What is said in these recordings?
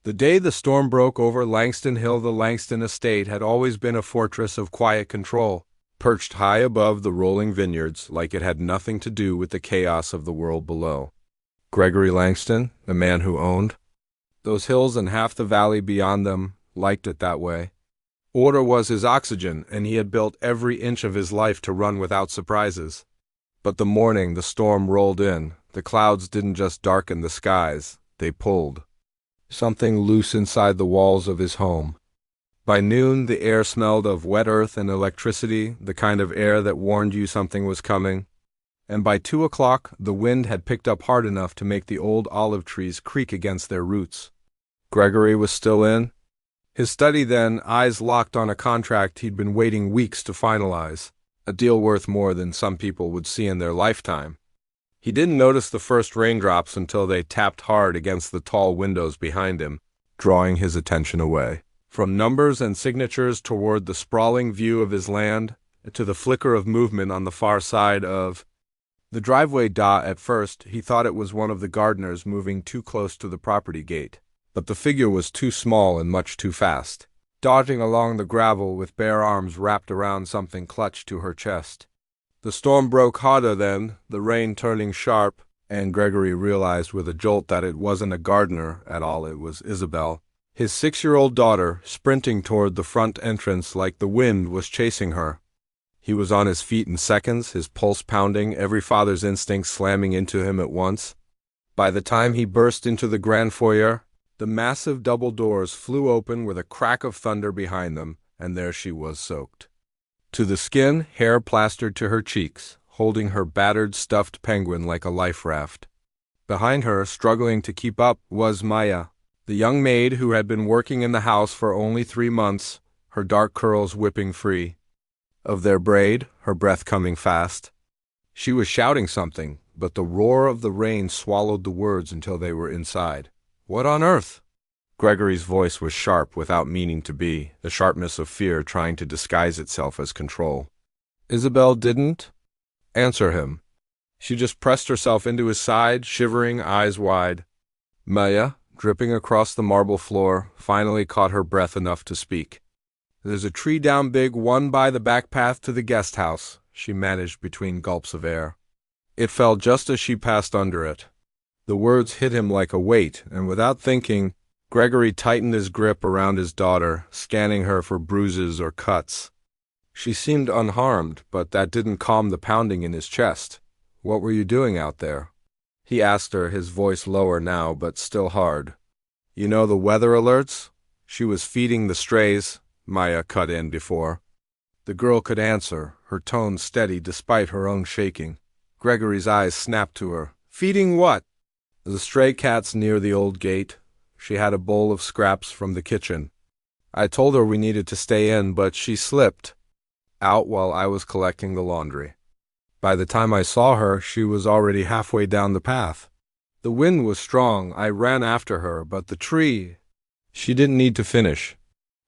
The day the storm broke over Langston Hill, the Langston estate had always been a fortress of quiet control, perched high above the rolling vineyards like it had nothing to do with the chaos of the world below. Gregory Langston, the man who owned those hills and half the valley beyond them, liked it that way. Order was his oxygen, and he had built every inch of his life to run without surprises. But the morning the storm rolled in, the clouds didn't just darken the skies, they pulled something loose inside the walls of his home. By noon, the air smelled of wet earth and electricity, the kind of air that warned you something was coming. And by 2 o'clock, the wind had picked up hard enough to make the old olive trees creak against their roots. Gregory was still in his study then, eyes locked on a contract he'd been waiting weeks to finalize, a deal worth more than some people would see in their lifetime. He didn't notice the first raindrops until they tapped hard against the tall windows behind him, drawing his attention away from numbers and signatures toward the sprawling view of his land, to the flicker of movement on the far side of the driveway. At first, he thought it was one of the gardeners moving too close to the property gate, but the figure was too small and much too fast, dodging along the gravel with bare arms wrapped around something clutched to her chest. The storm broke harder then, the rain turning sharp, and Gregory realized with a jolt that it wasn't a gardener at all, it was Isabel, his 6-year-old daughter, sprinting toward the front entrance like the wind was chasing her. He was on his feet in seconds, his pulse pounding, every father's instinct slamming into him at once. By the time he burst into the grand foyer, the massive double doors flew open with a crack of thunder behind them, and there she was, soaked to the skin, hair plastered to her cheeks, holding her battered stuffed penguin like a life raft. Behind her, struggling to keep up, was Maya, the young maid who had been working in the house for only 3 months, her dark curls whipping free of their braid, her breath coming fast. She was shouting something, but the roar of the rain swallowed the words until they were inside. "What on earth?" Gregory's voice was sharp without meaning to be, the sharpness of fear trying to disguise itself as control. Isabel didn't answer him. She just pressed herself into his side, shivering, eyes wide. Maya, dripping across the marble floor, finally caught her breath enough to speak. "There's a tree down big one by the back path to the guest house," she managed between gulps of air. It fell just as she passed under it. The words hit him like a weight, and without thinking, Gregory tightened his grip around his daughter, scanning her for bruises or cuts. She seemed unharmed, but that didn't calm the pounding in his chest. "What were you doing out there?" he asked her, his voice lower now, but still hard. "You know the weather alerts?" She was feeding the strays, Maya cut in before the girl could answer, her tone steady despite her own shaking. Gregory's eyes snapped to her. "Feeding what?" "The stray cats near the old gate." She had a bowl of scraps from the kitchen. "I told her we needed to stay in, but she slipped out while I was collecting the laundry. By the time I saw her, she was already halfway down the path. The wind was strong. I ran after her, but the tree—" She didn't need to finish.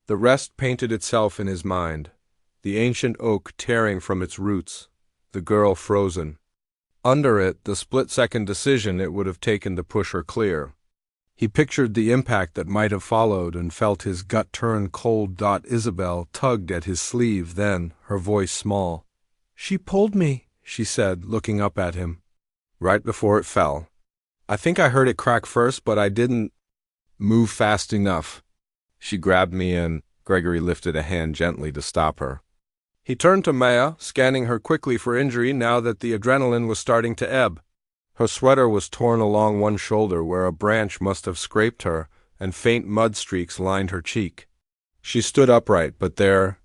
The rest painted itself in his mind. The ancient oak tearing from its roots, the girl frozen under it, the split-second decision it would have taken to push her clear. He pictured the impact that might have followed and felt his gut turn cold. Isabel tugged at his sleeve then, her voice small. "She pulled me," she said, looking up at him. "Right before it fell. I think I heard it crack first, but I didn't move fast enough. She grabbed me and—" Gregory lifted a hand gently to stop her. He turned to Maya, scanning her quickly for injury now that the adrenaline was starting to ebb. Her sweater was torn along one shoulder where a branch must have scraped her, and faint mud streaks lined her cheek. She stood upright, but there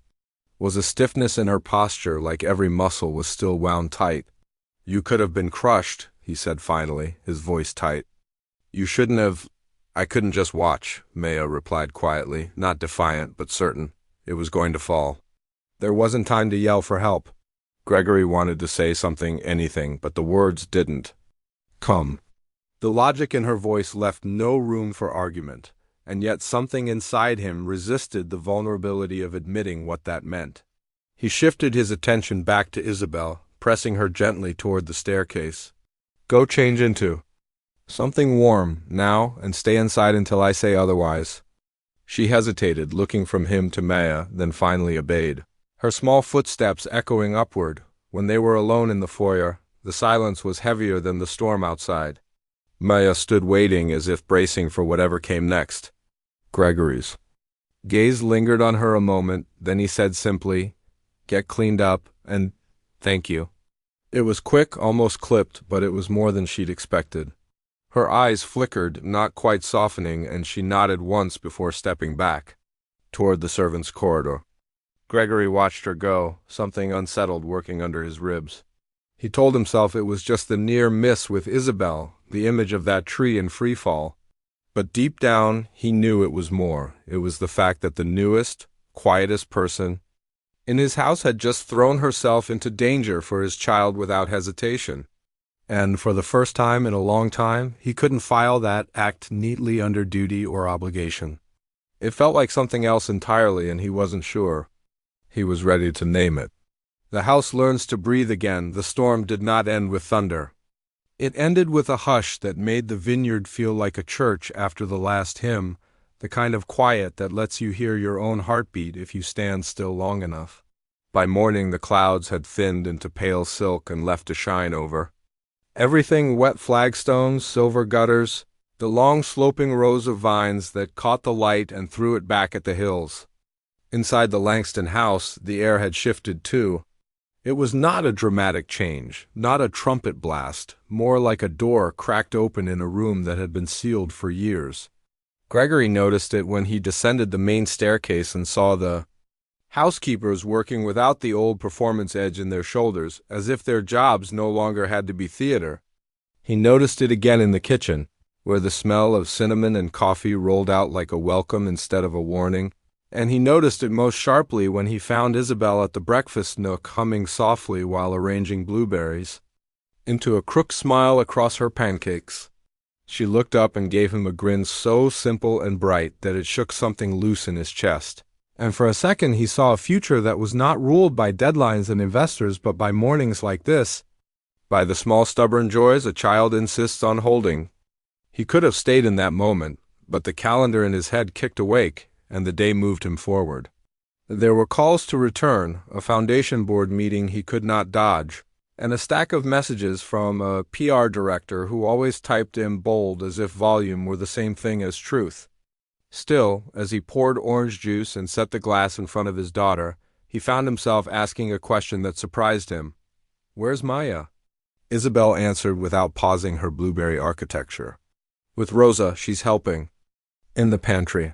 was a stiffness in her posture, like every muscle was still wound tight. "You could have been crushed," he said finally, his voice tight. "You shouldn't have—" "I couldn't just watch," Maya replied quietly, not defiant, but certain. It was going to fall. There wasn't time to yell for help. Gregory wanted to say something, anything, but the words didn't come. The logic in her voice left no room for argument, and yet something inside him resisted the vulnerability of admitting what that meant. He shifted his attention back to Isabel, pressing her gently toward the staircase. "Go change into Something warm, now, and stay inside until I say otherwise. She hesitated, looking from him to Maya, then finally obeyed. Her small footsteps echoing upward. When they were alone in the foyer, the silence was heavier than the storm outside. Maya stood waiting as if bracing for whatever came next. Gregory's gaze lingered on her a moment, then he said simply, "Get cleaned up, and thank you." It was quick, almost clipped, but it was more than she'd expected. Her eyes flickered, not quite softening, and she nodded once before stepping back, toward the servants' corridor. Gregory watched her go, something unsettled working under his ribs. He told himself it was just the near miss with Isabel, the image of that tree in free fall. But deep down, he knew it was more. It was the fact that the newest, quietest person in his house had just thrown herself into danger for his child without hesitation. And for the first time in a long time, he couldn't file that act neatly under duty or obligation. It felt like something else entirely, and he wasn't sure. He was ready to name it. The house learns to breathe again. The storm did not end with thunder. It ended with a hush that made the vineyard feel like a church after the last hymn, the kind of quiet that lets you hear your own heartbeat if you stand still long enough. By morning the clouds had thinned into pale silk and left a shine over everything: wet flagstones, silver gutters, the long sloping rows of vines that caught the light and threw it back at the hills. Inside the Langston house, the air had shifted too. It was not a dramatic change, not a trumpet blast, more like a door cracked open in a room that had been sealed for years. Gregory noticed it when he descended the main staircase and saw the housekeepers working without the old performance edge in their shoulders, as if their jobs no longer had to be theater. He noticed it again in the kitchen, where the smell of cinnamon and coffee rolled out like a welcome instead of a warning, and he noticed it most sharply when he found Isabel at the breakfast nook humming softly while arranging blueberries into a crooked smile across her pancakes. She looked up and gave him a grin so simple and bright that it shook something loose in his chest. And for a second he saw a future that was not ruled by deadlines and investors, but by mornings like this, by the small stubborn joys a child insists on holding. He could have stayed in that moment, but the calendar in his head kicked awake, and the day moved him forward. There were calls to return, a foundation board meeting he could not dodge, and a stack of messages from a PR director who always typed in bold as if volume were the same thing as truth. Still, as he poured orange juice and set the glass in front of his daughter, he found himself asking a question that surprised him. "Where's Maya?" Isabel answered without pausing her blueberry architecture. "With Rosa, she's helping. In the pantry.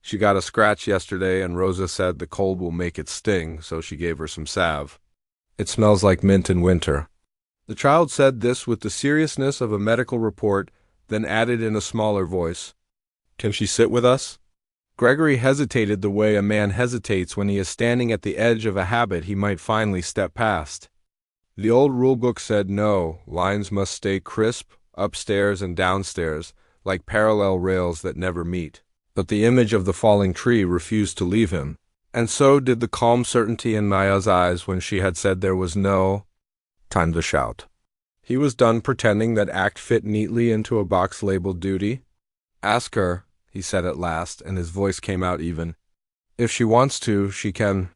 She got a scratch yesterday, and Rosa said the cold will make it sting, so she gave her some salve. It smells like mint in winter." The child said this with the seriousness of a medical report, then added in a smaller voice, "Can she sit with us?" Gregory hesitated the way a man hesitates when he is standing at the edge of a habit he might finally step past. The old rulebook said no, lines must stay crisp, upstairs and downstairs, like parallel rails that never meet. But the image of the falling tree refused to leave him, and so did the calm certainty in Maya's eyes when she had said there was no time to shout. He was done pretending that act fit neatly into a box labeled duty. "Ask her," he said at last, and his voice came out even. "If she wants to, she can."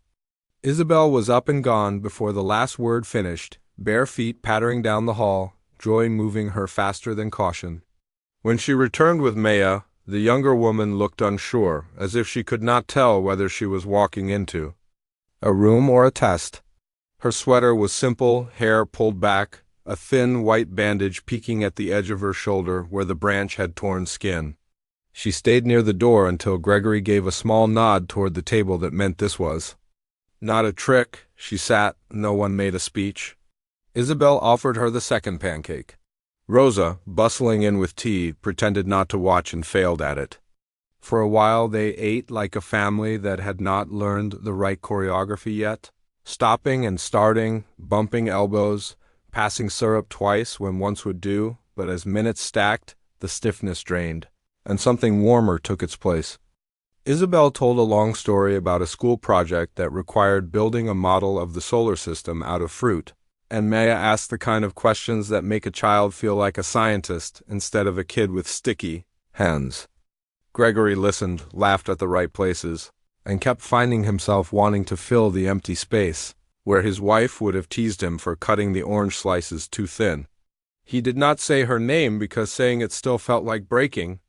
Isabel was up and gone before the last word finished, bare feet pattering down the hall, joy moving her faster than caution. When she returned with Maya, the younger woman looked unsure, as if she could not tell whether she was walking into a room or a test. Her sweater was simple, hair pulled back, a thin white bandage peeking at the edge of her shoulder where the branch had torn skin. She stayed near the door until Gregory gave a small nod toward the table that meant this was not a trick. She sat, no one made a speech. Isabel offered her the second pancake. Rosa, bustling in with tea, pretended not to watch and failed at it. For a while they ate like a family that had not learned the right choreography yet, stopping and starting, bumping elbows, passing syrup twice when once would do, but as minutes stacked, the stiffness drained, and something warmer took its place. Isabel told a long story about a school project that required building a model of the solar system out of fruit, And Maya asked the kind of questions that make a child feel like a scientist instead of a kid with sticky hands. Gregory listened, laughed at the right places, and kept finding himself wanting to fill the empty space, where his wife would have teased him for cutting the orange slices too thin. He did not say her name because saying it still felt like breaking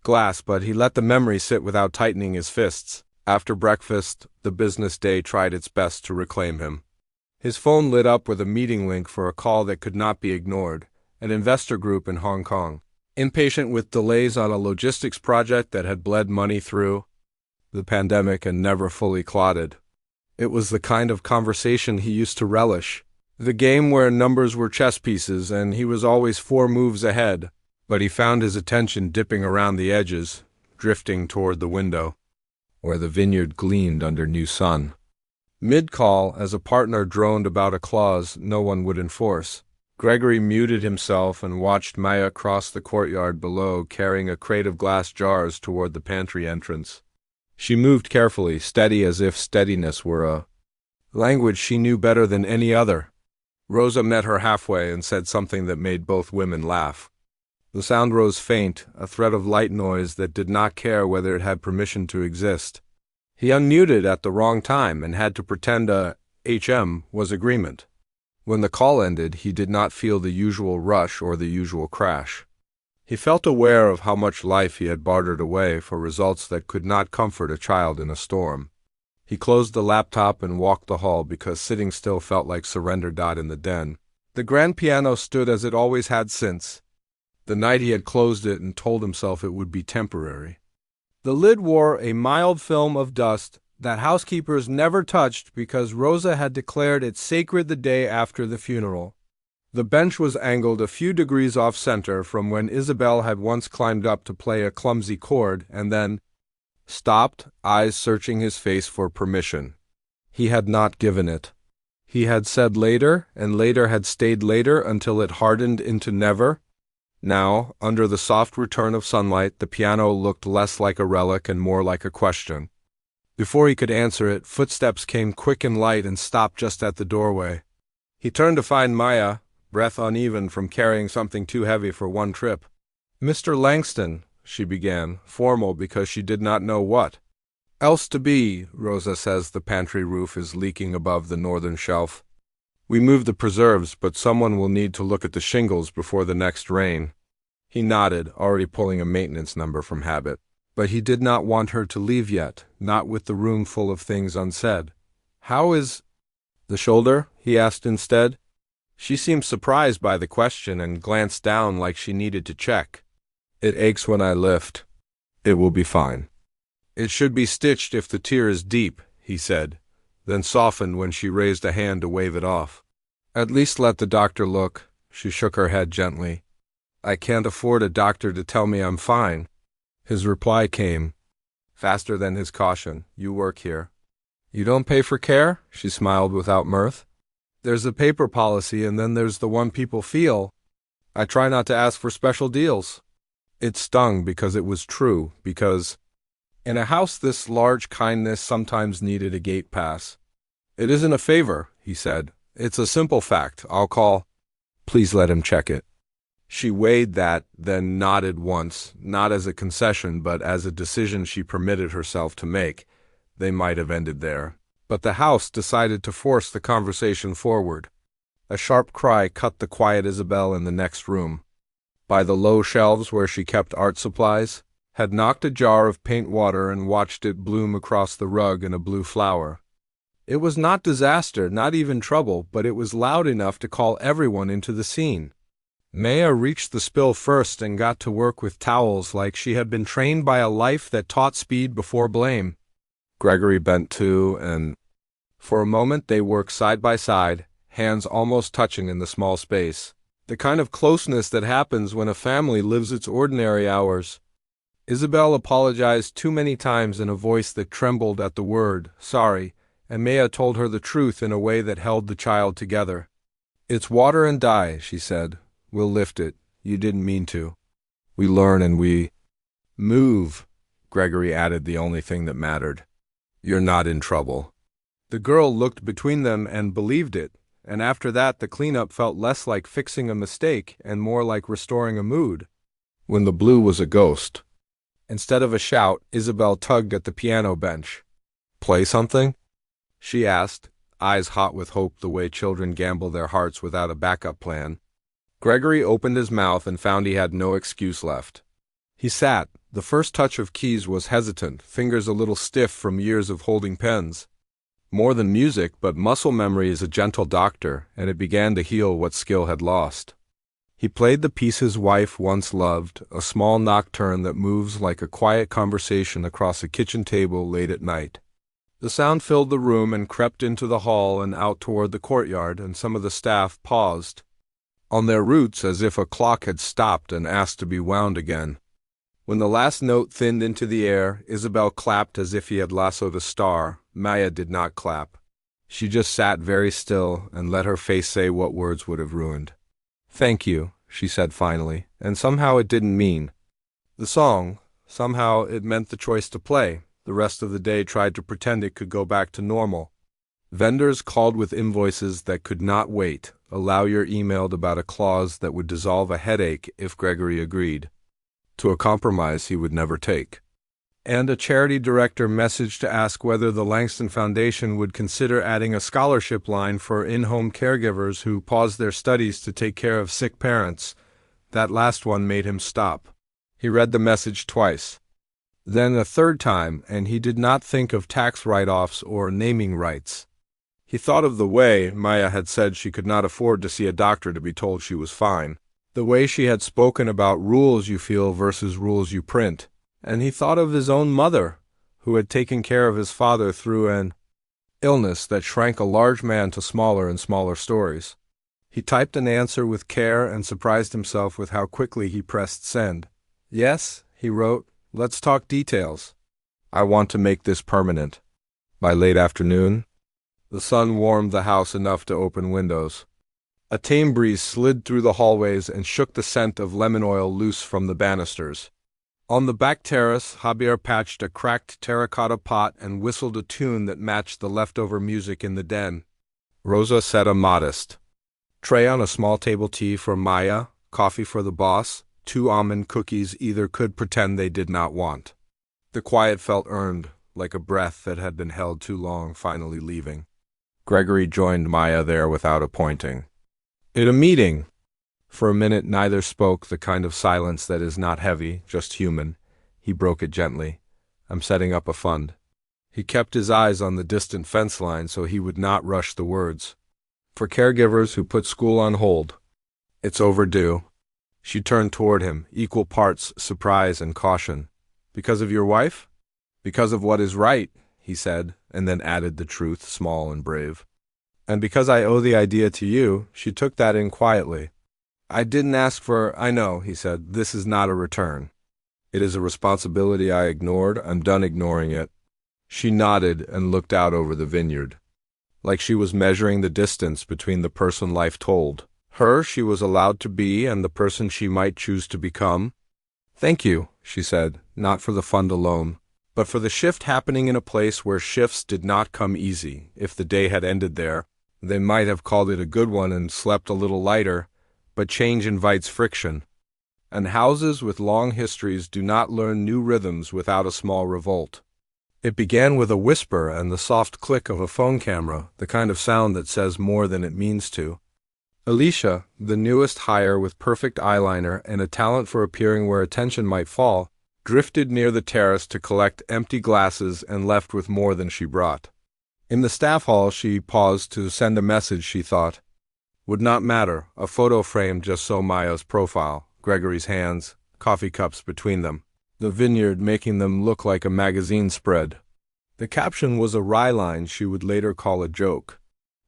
glass, but he let the memory sit without tightening his fists. After breakfast, the business day tried its best to reclaim him. His phone lit up with a meeting link for a call that could not be ignored, an investor group in Hong Kong. Impatient with delays on a logistics project that had bled money through the pandemic and never fully clotted. It was the kind of conversation he used to relish. The game where numbers were chess pieces and he was always 4 moves ahead, but he found his attention dipping around the edges, drifting toward the window, where the vineyard gleamed under new sun. Mid-call, as a partner droned about a clause no one would enforce, Gregory muted himself and watched Maya cross the courtyard below, carrying a crate of glass jars toward the pantry entrance. She moved carefully, steady as if steadiness were a language she knew better than any other. Rosa met her halfway and said something that made both women laugh. The sound rose faint, a thread of light noise that did not care whether it had permission to exist. He unmuted at the wrong time and had to pretend a HM was agreement. When the call ended, he did not feel the usual rush or the usual crash. He felt aware of how much life he had bartered away for results that could not comfort a child in a storm. He closed the laptop and walked the hall because sitting still felt like surrender. In the den, the grand piano stood as it always had since the night he had closed it and told himself it would be temporary. The lid wore a mild film of dust that housekeepers never touched because Rosa had declared it sacred the day after the funeral. The bench was angled a few degrees off-center from when Isabel had once climbed up to play a clumsy chord and then stopped, eyes searching his face for permission. He had not given it. He had said later, and later had stayed later until it hardened into never. Now, under the soft return of sunlight, the piano looked less like a relic and more like a question. Before he could answer it, footsteps came quick and light and stopped just at the doorway. He turned to find Maya, breath uneven from carrying something too heavy for one trip. "Mr. Langston," she began, formal because she did not know what else to be. "Rosa says the pantry roof is leaking above the northern shelf. We moved the preserves, but someone will need to look at the shingles before the next rain." He nodded, already pulling a maintenance number from habit. But he did not want her to leave yet, not with the room full of things unsaid. "How is the shoulder?" he asked instead. She seemed surprised by the question and glanced down like she needed to check. "It aches when I lift. It will be fine." "It should be stitched if the tear is deep," he said, then softened when she raised a hand to wave it off. "At least let the doctor look." She shook her head gently. "I can't afford a doctor to tell me I'm fine." His reply came, faster than his caution. "You work here." "You don't pay for care?" She smiled without mirth. "There's a paper policy and then there's the one people feel. I try not to ask for special deals." It stung because it was true, because in a house this large kindness sometimes needed a gate pass. "It isn't a favor," he said. "It's a simple fact. I'll call." "Please let him check it." She weighed that, then nodded once, not as a concession but as a decision she permitted herself to make. They might have ended there. But the house decided to force the conversation forward. A sharp cry cut the quiet Isabel in the next room. By the low shelves where she kept art supplies, had knocked a jar of paint water and watched it bloom across the rug in a blue flower. It was not disaster, not even trouble, but it was loud enough to call everyone into the scene. Maya reached the spill first and got to work with towels like she had been trained by a life that taught speed before blame. Gregory bent too, and for a moment they worked side by side, hands almost touching in the small space. The kind of closeness that happens when a family lives its ordinary hours. Isabel apologized too many times in a voice that trembled at the word, sorry, and Maya told her the truth in a way that held the child together. "It's water and dye," she said. "We'll lift it. You didn't mean to. We learn and we move." Gregory added the only thing that mattered. "You're not in trouble." The girl looked between them and believed it. and after that the cleanup felt less like fixing a mistake and more like restoring a mood. When the blue was a ghost. Instead of a shout, Isabel tugged at the piano bench. "Play something?" she asked, eyes hot with hope the way children gamble their hearts without a backup plan. Gregory opened his mouth and found he had no excuse left. He sat. The first touch of keys was hesitant, fingers a little stiff from years of holding pens. More than music, but muscle memory is a gentle doctor, and it began to heal what skill had lost. He played the piece his wife once loved, a small nocturne that moves like a quiet conversation across a kitchen table late at night. The sound filled the room and crept into the hall and out toward the courtyard, and some of the staff paused on their routes as if a clock had stopped and asked to be wound again. When the last note thinned into the air, Isabel clapped as if he had lassoed a star. Maya did not clap. She just sat very still and let her face say what words would have ruined. "Thank you," she said finally, and somehow it didn't mean the song. Somehow it meant the choice to play. The rest of the day tried to pretend it could go back to normal. Vendors called with invoices that could not wait. A lawyer emailed about a clause that would dissolve a headache if Gregory agreed to a compromise he would never take. And a charity director messaged to ask whether the Langston Foundation would consider adding a scholarship line for in-home caregivers who paused their studies to take care of sick parents. That last one made him stop. He read the message twice. Then a third time, and he did not think of tax write-offs or naming rights. He thought of the way Maya had said she could not afford to see a doctor to be told she was fine. The way she had spoken about rules you feel versus rules you print. And he thought of his own mother, who had taken care of his father through an illness that shrank a large man to smaller and smaller stories. He typed an answer with care and surprised himself with how quickly he pressed send. "Yes," he wrote, "let's talk details. I want to make this permanent." By late afternoon, the sun warmed the house enough to open windows. A tame breeze slid through the hallways and shook the scent of lemon oil loose from the banisters. On the back terrace, Javier patched a cracked terracotta pot and whistled a tune that matched the leftover music in the den. Rosa set a modest tray on a small table, tea for Maya, coffee for the boss, 2 almond cookies either could pretend they did not want. The quiet felt earned, like a breath that had been held too long finally leaving. Gregory joined Maya there without appointing it a meeting. For a minute neither spoke, the kind of silence that is not heavy, just human. He broke it gently. "I'm setting up a fund." He kept his eyes on the distant fence line so he would not rush the words. "For caregivers who put school on hold. It's overdue." She turned toward him, equal parts surprise and caution. "Because of your wife?" "Because of what is right," he said, and then added the truth, small and brave. "And because I owe the idea to you." She took that in quietly. "I didn't ask for—" "I know," he said. "This is not a return. It is a responsibility I ignored. I'm done ignoring it." She nodded and looked out over the vineyard. Like she was measuring the distance between the person life told her she was allowed to be and the person she might choose to become. "Thank you," she said, "not for the fund alone, but for the shift happening in a place where shifts did not come easy. If the day had ended there, they might have called it a good one and slept a little lighter, but change invites friction. And houses with long histories do not learn new rhythms without a small revolt." It began with a whisper and the soft click of a phone camera, the kind of sound that says more than it means to. Alicia, the newest hire with perfect eyeliner and a talent for appearing where attention might fall, drifted near the terrace to collect empty glasses and left with more than she brought. In the staff hall she paused to send a message she thought would not matter, a photo frame just so Maya's profile, Gregory's hands, coffee cups between them, the vineyard making them look like a magazine spread. The caption was a wry line she would later call a joke.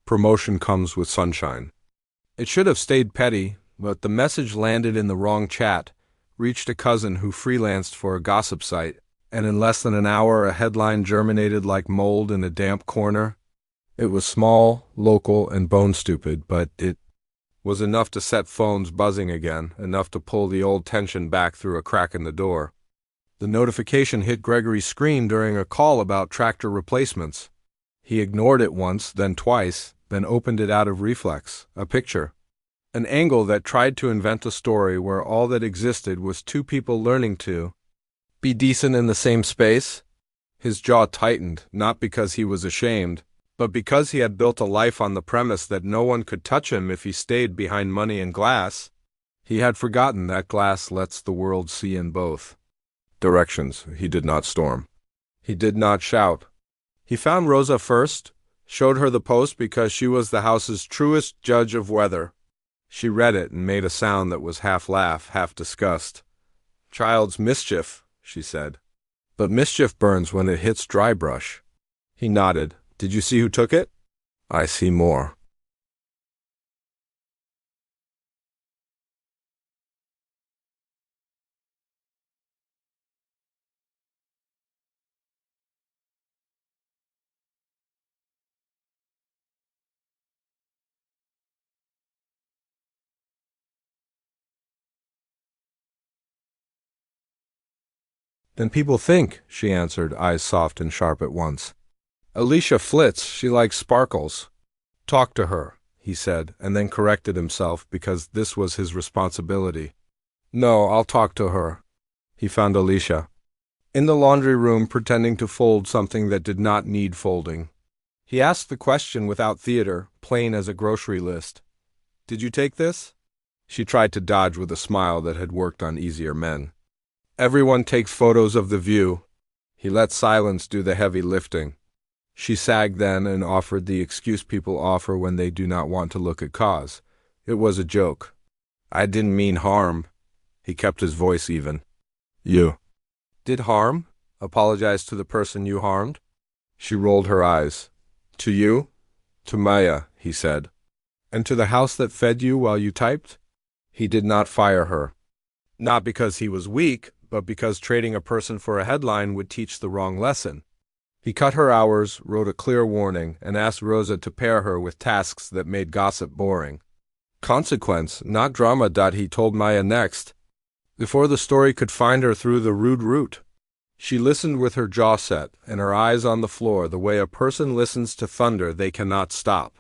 "Promotion comes with sunshine." It should have stayed petty, but the message landed in the wrong chat, reached a cousin who freelanced for a gossip site, and in less than an hour a headline germinated like mold in a damp corner. It was small, local, and bone-stupid, but it was enough to set phones buzzing again, enough to pull the old tension back through a crack in the door. The notification hit Gregory's screen during a call about tractor replacements. He ignored it once, then twice, then opened it out of reflex, a picture. An angle that tried to invent a story where all that existed was two people learning to be decent in the same space. His jaw tightened, not because he was ashamed, but because he had built a life on the premise that no one could touch him if he stayed behind money and glass. He had forgotten that glass lets the world see in both directions. He did not storm. He did not shout. He found Rosa first, showed her the post because she was the house's truest judge of weather. She read it and made a sound that was half laugh, half disgust. "Child's mischief," she said. "But mischief burns when it hits dry brush." He nodded. "Did you see who took it?" "I see more." "Then people think," she answered, eyes soft and sharp at once. "Alicia flits, she likes sparkles." "Talk to her," he said, and then corrected himself because this was his responsibility. "No, I'll talk to her." He found Alicia in the laundry room pretending to fold something that did not need folding. He asked the question without theater, plain as a grocery list. "Did you take this?" She tried to dodge with a smile that had worked on easier men. "Everyone takes photos of the view." He let silence do the heavy lifting. She sagged then and offered the excuse people offer when they do not want to look at cause. It was a joke. "I didn't mean harm." He kept his voice even. "You did harm? Apologize to the person you harmed?" She rolled her eyes. "To you?" "To Maya," he said. "And to the house that fed you while you typed?" He did not fire her. Not because he was weak, but because trading a person for a headline would teach the wrong lesson. He cut her hours, wrote a clear warning, and asked Rosa to pair her with tasks that made gossip boring. Consequence, not drama. He told Maya next, before the story could find her through the rude route. She listened with her jaw set and her eyes on the floor the way a person listens to thunder they cannot stop.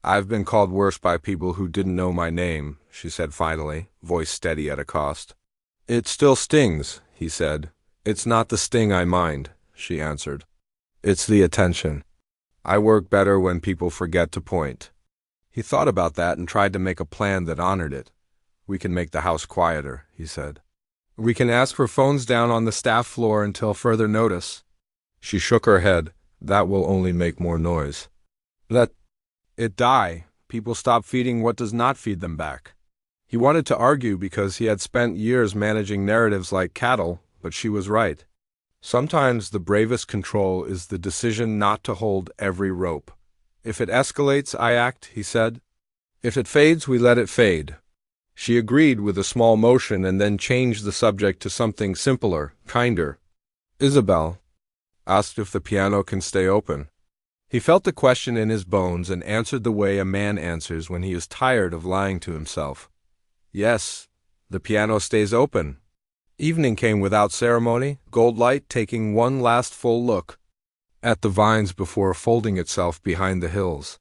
"I've been called worse by people who didn't know my name," she said finally, voice steady at a cost. "It still stings," he said. "It's not the sting I mind," she answered. "It's the attention. I work better when people forget to point." He thought about that and tried to make a plan that honored it. "We can make the house quieter," he said. "We can ask for phones down on the staff floor until further notice." She shook her head. "That will only make more noise." "Let it die. People stop feeding what does not feed them back." He wanted to argue because he had spent years managing narratives like cattle, but she was right. Sometimes the bravest control is the decision not to hold every rope. "If it escalates, I act," he said. "If it fades, we let it fade." She agreed with a small motion and then changed the subject to something simpler, kinder. "Isabel asked if the piano can stay open." He felt the question in his bones and answered the way a man answers when he is tired of lying to himself. "Yes, the piano stays open." Evening came without ceremony, gold light taking one last full look at the vines before folding itself behind the hills.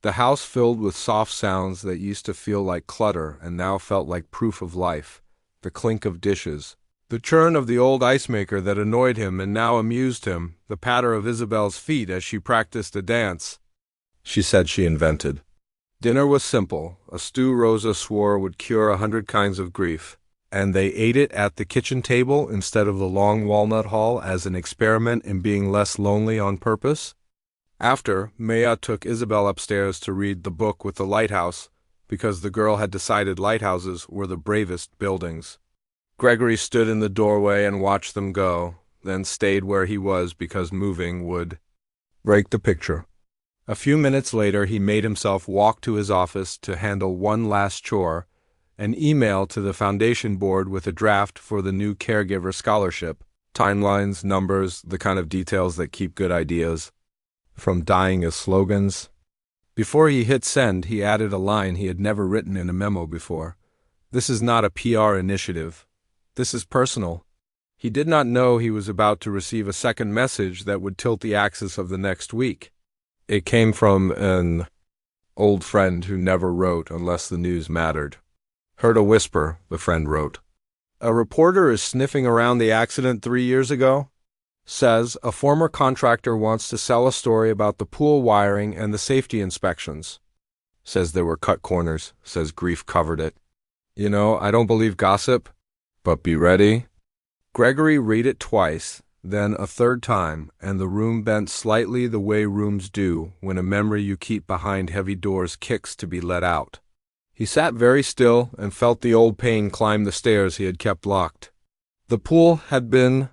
The house filled with soft sounds that used to feel like clutter and now felt like proof of life. The clink of dishes, the churn of the old ice maker that annoyed him and now amused him, the patter of Isabel's feet as she practiced a dance she said she invented. Dinner was simple, a stew Rosa swore would cure 100 kinds of grief, and they ate it at the kitchen table instead of the long walnut hall as an experiment in being less lonely on purpose. After, Maya took Isabel upstairs to read The Book with the Lighthouse, because the girl had decided lighthouses were the bravest buildings. Gregory stood in the doorway and watched them go, then stayed where he was because moving would break the picture. A few minutes later he made himself walk to his office to handle one last chore, an email to the foundation board with a draft for the new caregiver scholarship, timelines, numbers, the kind of details that keep good ideas from dying as slogans. Before he hit send, he added a line he had never written in a memo before. "This is not a PR initiative. This is personal." He did not know he was about to receive a second message that would tilt the axis of the next week. It came from an Old friend who never wrote unless the news mattered. Heard a whisper, the friend wrote. A reporter is sniffing around the accident 3 years ago. Says a former contractor wants to sell a story about the pool wiring and the safety inspections. Says there were cut corners. Says grief covered it. You know, I don't believe gossip, but be ready. Gregory read it twice, then a third time, and the room bent slightly the way rooms do when a memory you keep behind heavy doors kicks to be let out. He sat very still and felt the old pain climb the stairs he had kept locked. The pool had been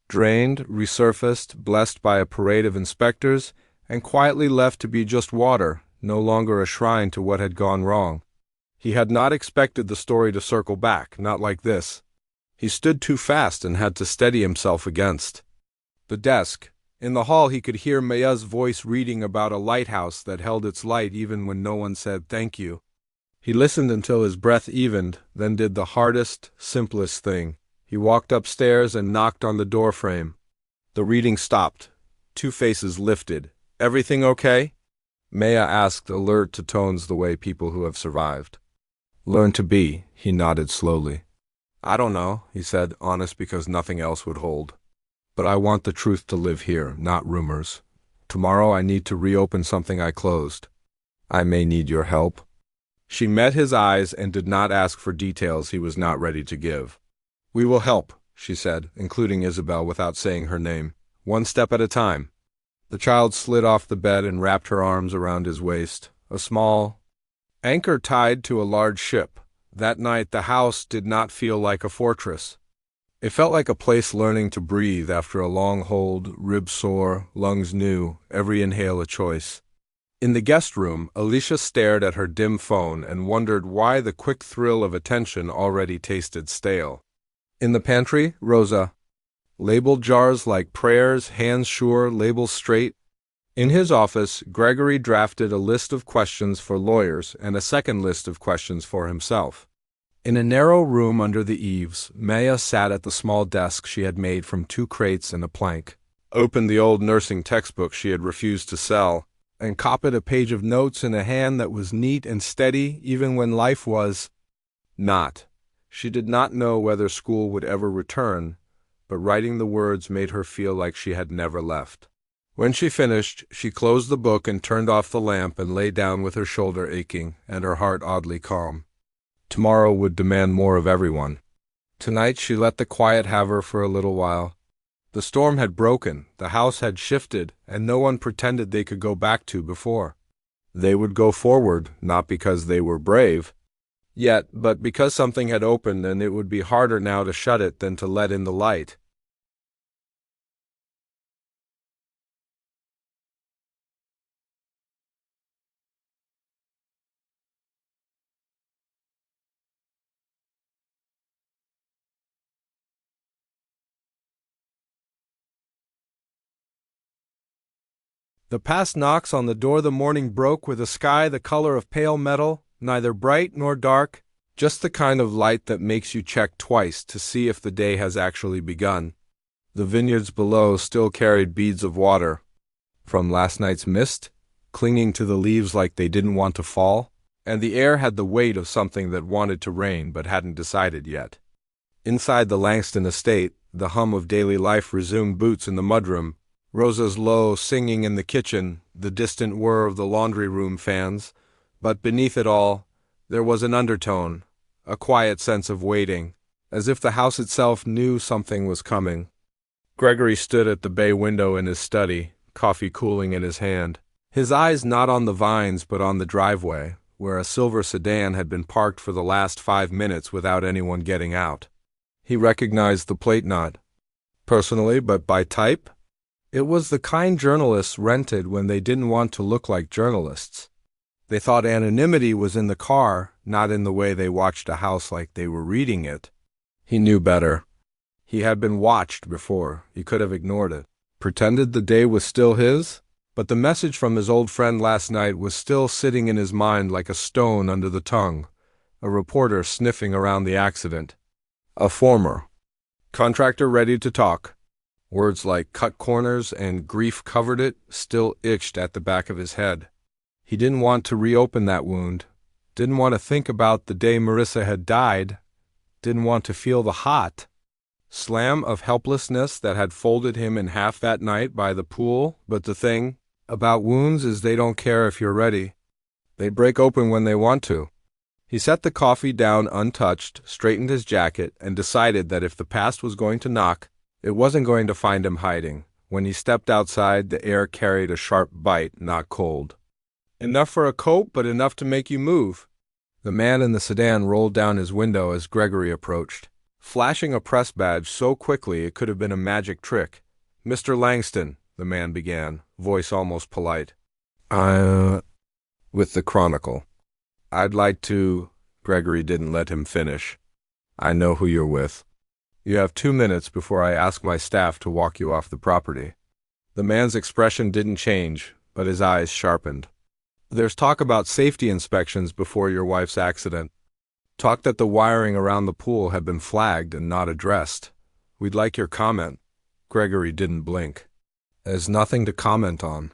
drained, resurfaced, blessed by a parade of inspectors, and quietly left to be just water, no longer a shrine to what had gone wrong. He had not expected the story to circle back, not like this. He stood too fast and had to steady himself against the desk. In the hall he could hear Maya's voice reading about a lighthouse that held its light even when no one said thank you. He listened until his breath evened, then did the hardest, simplest thing. He walked upstairs and knocked on the doorframe. The reading stopped. Two faces lifted. Everything okay? Maya asked, alert to tones the way people who have survived. Learn to be, he nodded slowly. I don't know, he said, honest because nothing else would hold. But I want the truth to live here, not rumors. Tomorrow I need to reopen something I closed. I may need your help. She met his eyes and did not ask for details he was not ready to give. We will help, she said, including Isabel without saying her name. One step at a time. The child slid off the bed and wrapped her arms around his waist. A small anchor tied to a large ship. That night the house did not feel like a fortress. It felt like a place learning to breathe after a long hold, ribs sore, lungs new, every inhale a choice. In the guest room, Alicia stared at her dim phone and wondered why the quick thrill of attention already tasted stale. In the pantry, Rosa labeled jars like prayers, hands sure, labels straight. In his office, Gregory drafted a list of questions for lawyers and a second list of questions for himself. In a narrow room under the eaves, Maya sat at the small desk she had made from 2 crates and a plank, opened the old nursing textbook she had refused to sell, and copied a page of notes in a hand that was neat and steady even when life was not. She did not know whether school would ever return, but writing the words made her feel like she had never left. When she finished, she closed the book and turned off the lamp and lay down with her shoulder aching and her heart oddly calm. Tomorrow would demand more of everyone. Tonight she let the quiet have her for a little while. The storm had broken, the house had shifted, and no one pretended they could go back to before. They would go forward, not because they were brave, yet, but because something had opened and it would be harder now to shut it than to let in the light. The past knocks on the door the morning broke with a sky the color of pale metal, neither bright nor dark, just the kind of light that makes you check twice to see if the day has actually begun. The vineyards below still carried beads of water from last night's mist, clinging to the leaves like they didn't want to fall, and the air had the weight of something that wanted to rain but hadn't decided yet. Inside the Langston estate, the hum of daily life resumed boots in the mudroom, Rosa's low singing in the kitchen, the distant whir of the laundry room fans, but beneath it all, there was an undertone, a quiet sense of waiting, as if the house itself knew something was coming. Gregory stood at the bay window in his study, coffee cooling in his hand, his eyes not on the vines but on the driveway, where a silver sedan had been parked for the last 5 minutes without anyone getting out. He recognized the plate not personally, but by type. It was the kind journalists rented when they didn't want to look like journalists. They thought anonymity was in the car, not in the way they watched a house like they were reading it. He knew better. He had been watched before. He could have ignored it. Pretended the day was still his? But the message from his old friend last night was still sitting in his mind like a stone under the tongue. A reporter sniffing around the accident. A former contractor ready to talk. Words like cut corners and grief covered it still itched at the back of his head. He didn't want to reopen that wound, didn't want to think about the day Marissa had died, didn't want to feel the hot slam of helplessness that had folded him in half that night by the pool. But the thing about wounds is they don't care if you're ready. They break open when they want to. He set the coffee down untouched, straightened his jacket, and decided that if the past was going to knock, it wasn't going to find him hiding. When he stepped outside, the air carried a sharp bite, not cold. Enough for a coat, but enough to make you move. The man in the sedan rolled down his window as Gregory approached, flashing a press badge so quickly it could have been a magic trick. "Mr. Langston," the man began, voice almost polite. With the Chronicle. "I'd like to—" Gregory didn't let him finish. "I know who you're with. You have 2 minutes before I ask my staff to walk you off the property." The man's expression didn't change, but his eyes sharpened. "There's talk about safety inspections before your wife's accident. Talk that the wiring around the pool had been flagged and not addressed. We'd like your comment." Gregory didn't blink. "There's nothing to comment on.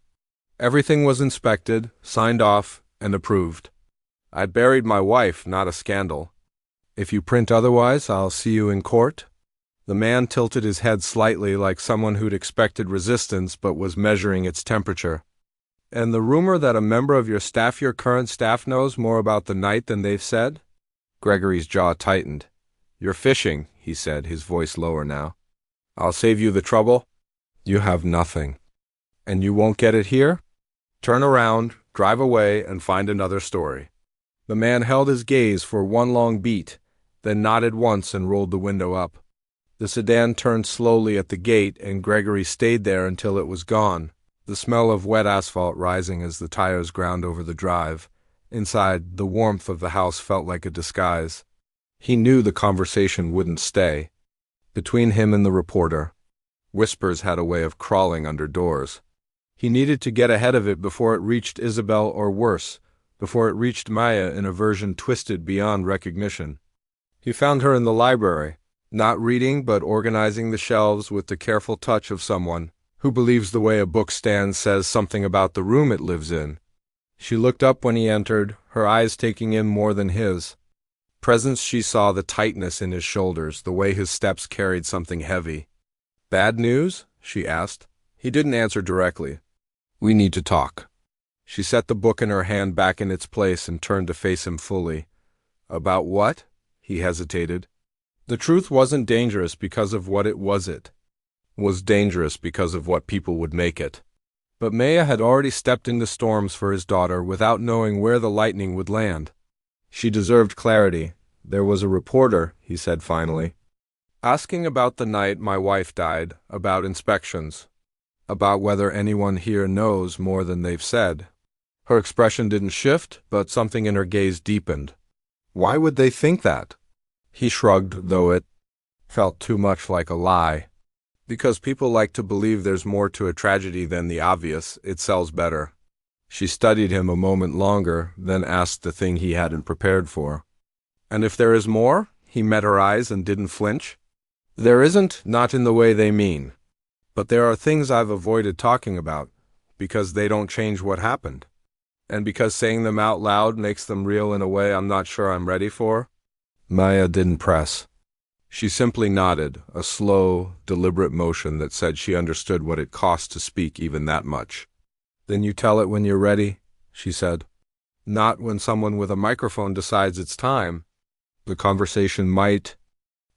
Everything was inspected, signed off, and approved. I buried my wife, not a scandal. If you print otherwise, I'll see you in court." The man tilted his head slightly like someone who'd expected resistance but was measuring its temperature. "And the rumor that a member of your current staff knows more about the night than they've said?" Gregory's jaw tightened. "You're fishing," he said, his voice lower now. "I'll save you the trouble." "You have nothing." "And you won't get it here? Turn around, drive away, and find another story." The man held his gaze for one long beat, then nodded once and rolled the window up. The sedan turned slowly at the gate, and Gregory stayed there until it was gone, the smell of wet asphalt rising as the tires ground over the drive. Inside, the warmth of the house felt like a disguise. He knew the conversation wouldn't stay. Between him and the reporter, whispers had a way of crawling under doors. He needed to get ahead of it before it reached Isabel, or worse, before it reached Maya in a version twisted beyond recognition. He found her in the library, not reading but organizing the shelves with the careful touch of someone who believes the way a book stands says something about the room it lives in. She looked up when he entered, her eyes taking in more than his. Presence, she saw the tightness in his shoulders, the way his steps carried something heavy. "Bad news?" she asked. He didn't answer directly. "We need to talk." She set the book in her hand back in its place and turned to face him fully. "About what?" He hesitated. The truth wasn't dangerous because of what it was dangerous because of what people would make it. But Maya had already stepped into storms for his daughter without knowing where the lightning would land. She deserved clarity. "There was a reporter," he said finally, "asking about the night my wife died, about inspections, about whether anyone here knows more than they've said." Her expression didn't shift, but something in her gaze deepened. "Why would they think that?" He shrugged, though it felt too much like a lie. "Because people like to believe there's more to a tragedy than the obvious. It sells better." She studied him a moment longer, then asked the thing he hadn't prepared for. "And if there is more?" He met her eyes and didn't flinch. "There isn't, not in the way they mean. But there are things I've avoided talking about, because they don't change what happened. And because saying them out loud makes them real in a way I'm not sure I'm ready for." Maya didn't press. She simply nodded, a slow, deliberate motion that said she understood what it cost to speak even that much. "Then you tell it when you're ready," she said. "Not when someone with a microphone decides it's time." The conversation might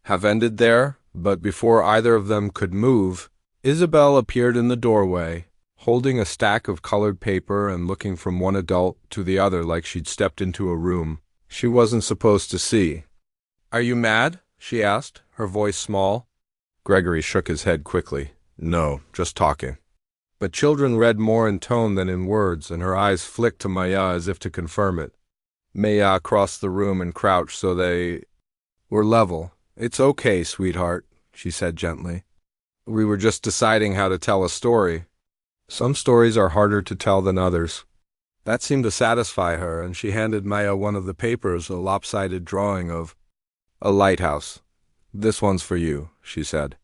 have ended there, but before either of them could move, Isabel appeared in the doorway, holding a stack of colored paper and looking from one adult to the other like she'd stepped into a room she wasn't supposed to see. "Are you mad?" she asked, her voice small. Gregory shook his head quickly. "No, just talking." But children read more in tone than in words, and her eyes flicked to Maya as if to confirm it. Maya crossed the room and crouched so they were level. "It's okay, sweetheart," she said gently. "We were just deciding how to tell a story. Some stories are harder to tell than others." That seemed to satisfy her, and she handed Maya one of the papers, a lopsided drawing of a lighthouse. "This one's for you," she said,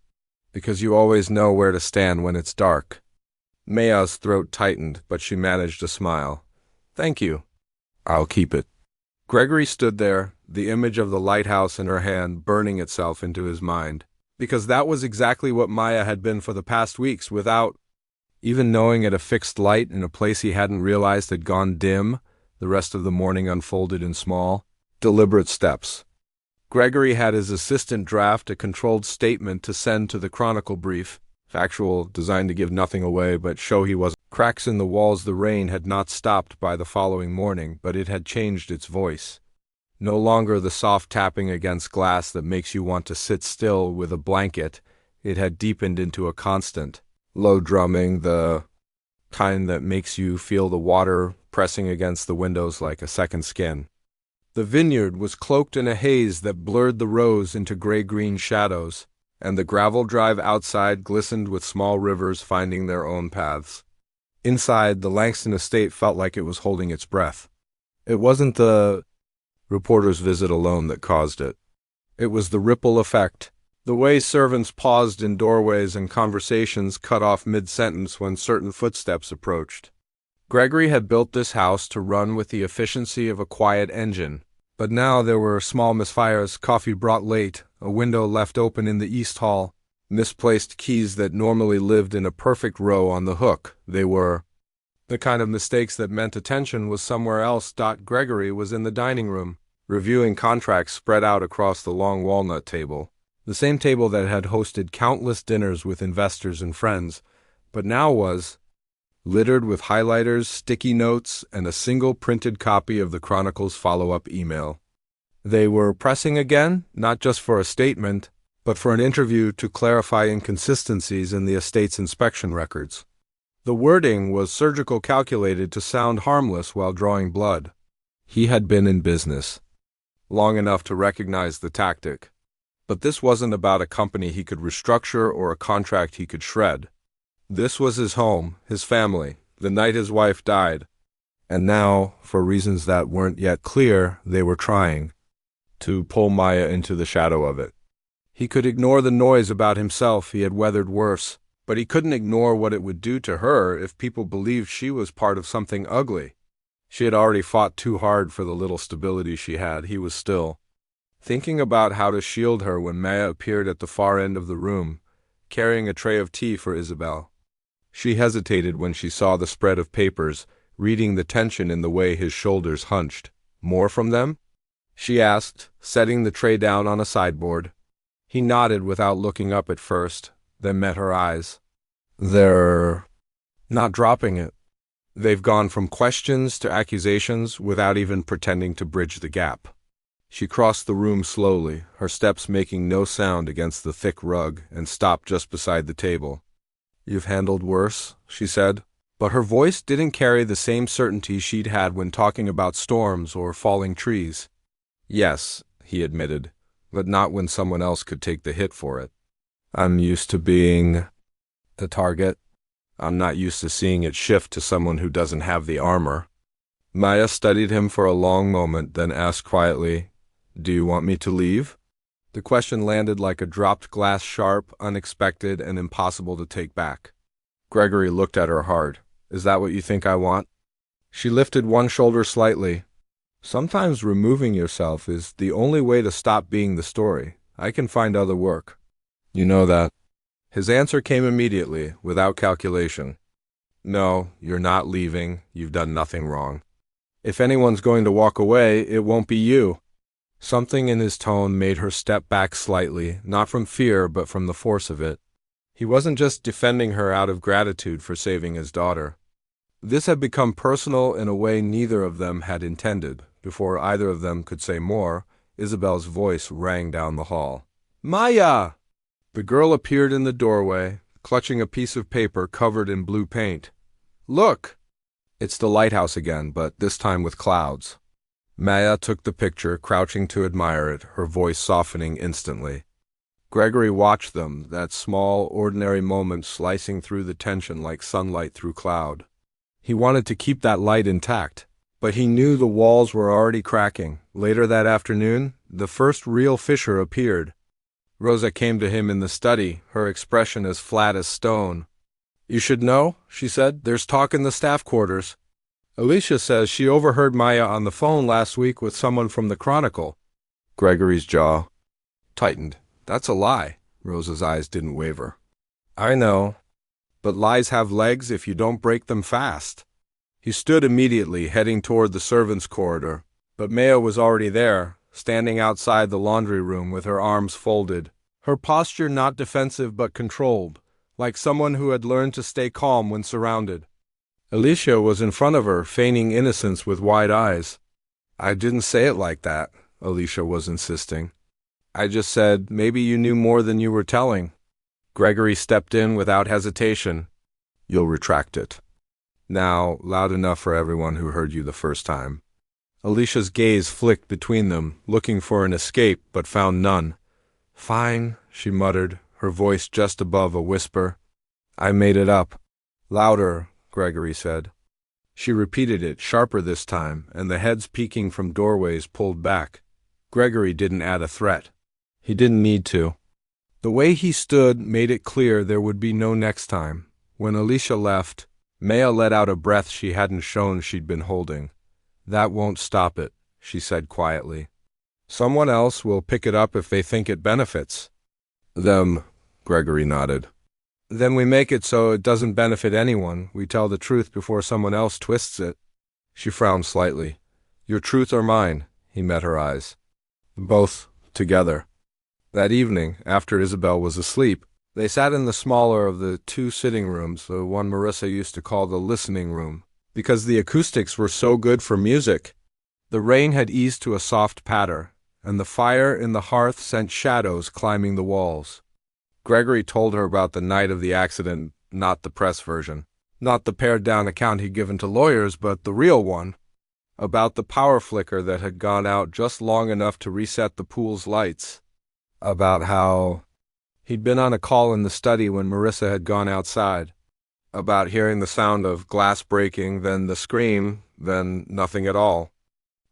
"because you always know where to stand when it's dark." Maya's throat tightened, but she managed a smile. Thank you. I'll keep it. Gregory stood there, the image of the lighthouse in her hand burning itself into his mind. Because that was exactly what Maya had been for the past weeks, without even knowing it. A fixed light in a place he hadn't realized had gone dim. The rest of the morning unfolded in small, deliberate steps. Gregory had his assistant draft a controlled statement to send to the Chronicle brief, factual, designed to give nothing away but show he wasn't. Cracks in the walls. The rain had not stopped by the following morning, but it had changed its voice. No longer the soft tapping against glass that makes you want to sit still with a blanket. It had deepened into a constant, low drumming, the kind that makes you feel the water pressing against the windows like a second skin. The vineyard was cloaked in a haze that blurred the rows into gray-green shadows, and the gravel drive outside glistened with small rivers finding their own paths. Inside, the Langston estate felt like it was holding its breath. It wasn't the reporter's visit alone that caused it. It was the ripple effect, the way servants paused in doorways and conversations cut off mid-sentence when certain footsteps approached. Gregory had built this house to run with the efficiency of a quiet engine, but now there were small misfires, coffee brought late, a window left open in the east hall, misplaced keys that normally lived in a perfect row on the hook. They were the kind of mistakes that meant attention was somewhere else. Gregory was in the dining room, reviewing contracts spread out across the long walnut table, the same table that had hosted countless dinners with investors and friends, but now was littered with highlighters, sticky notes, and a single printed copy of the Chronicle's follow-up email. They were pressing again, not just for a statement, but for an interview to clarify inconsistencies in the estate's inspection records. The wording was surgical, calculated to sound harmless while drawing blood. He had been in business long enough to recognize the tactic. But this wasn't about a company he could restructure or a contract he could shred. This was his home, his family, the night his wife died. And now, for reasons that weren't yet clear, they were trying to pull Maya into the shadow of it. He could ignore the noise about himself. He had weathered worse, but he couldn't ignore what it would do to her if people believed she was part of something ugly. She had already fought too hard for the little stability she had. He was still thinking about how to shield her when Maya appeared at the far end of the room, carrying a tray of tea for Isabel. She hesitated when she saw the spread of papers, reading the tension in the way his shoulders hunched. "More from them?" she asked, setting the tray down on a sideboard. He nodded without looking up at first, then met her eyes. "They're not dropping it. They've gone from questions to accusations without even pretending to bridge the gap." She crossed the room slowly, her steps making no sound against the thick rug, and stopped just beside the table. "You've handled worse," she said, but her voice didn't carry the same certainty she'd had when talking about storms or falling trees. "Yes," he admitted, but not when someone else could take the hit for it. "I'm used to being the target. I'm not used to seeing it shift to someone who doesn't have the armor." Maya studied him for a long moment, then asked quietly, "Do you want me to leave?" The question landed like a dropped glass, sharp, unexpected, and impossible to take back. Gregory looked at her hard. "Is that what you think I want?" She lifted one shoulder slightly. "Sometimes removing yourself is the only way to stop being the story. I can find other work. You know that." His answer came immediately, without calculation. "No, you're not leaving. You've done nothing wrong. If anyone's going to walk away, it won't be you." Something in his tone made her step back slightly, not from fear, but from the force of it. He wasn't just defending her out of gratitude for saving his daughter. This had become personal in a way neither of them had intended. Before either of them could say more, Isabel's voice rang down the hall. "Maya!" The girl appeared in the doorway, clutching a piece of paper covered in blue paint. "Look!" "It's the lighthouse again, but this time with clouds." Maya took the picture, crouching to admire it, her voice softening instantly. Gregory watched them, that small, ordinary moment slicing through the tension like sunlight through cloud. He wanted to keep that light intact, but he knew the walls were already cracking. Later that afternoon, the first real fissure appeared. Rosa came to him in the study, her expression as flat as stone. "You should know," she said. "There's talk in the staff quarters." Alicia says she overheard Maya on the phone last week with someone from the Chronicle. Gregory's jaw tightened. That's a lie. Rosa's eyes didn't waver. I know, but lies have legs if you don't break them fast. He stood immediately, heading toward the servants' corridor, but Maya was already there, standing outside the laundry room with her arms folded, her posture not defensive but controlled, like someone who had learned to stay calm when surrounded. Alicia was in front of her, feigning innocence with wide eyes. I didn't say it like that, Alicia was insisting. I just said, maybe you knew more than you were telling. Gregory stepped in without hesitation. You'll retract it. Now, loud enough for everyone who heard you the first time. Alicia's gaze flicked between them, looking for an escape, but found none. Fine, she muttered, her voice just above a whisper. I made it up. Louder, Gregory said. She repeated it, sharper this time, and the heads peeking from doorways pulled back. Gregory didn't add a threat. He didn't need to. The way he stood made it clear there would be no next time. When Alicia left, Maya let out a breath she hadn't shown she'd been holding. That won't stop it, she said quietly. Someone else will pick it up if they think it benefits. Them, Gregory nodded. Then we make it so it doesn't benefit anyone. We tell the truth before someone else twists it. She frowned slightly. Your truth or mine? He met her eyes. Both, together. That evening, after Isabel was asleep, they sat in the smaller of the two sitting rooms, the one Marissa used to call the listening room, because the acoustics were so good for music. The rain had eased to a soft patter, and the fire in the hearth sent shadows climbing the walls. Gregory told her about the night of the accident, not the press version, not the pared-down account he'd given to lawyers, but the real one, about the power flicker that had gone out just long enough to reset the pool's lights, about how he'd been on a call in the study when Marissa had gone outside, about hearing the sound of glass breaking, then the scream, then nothing at all,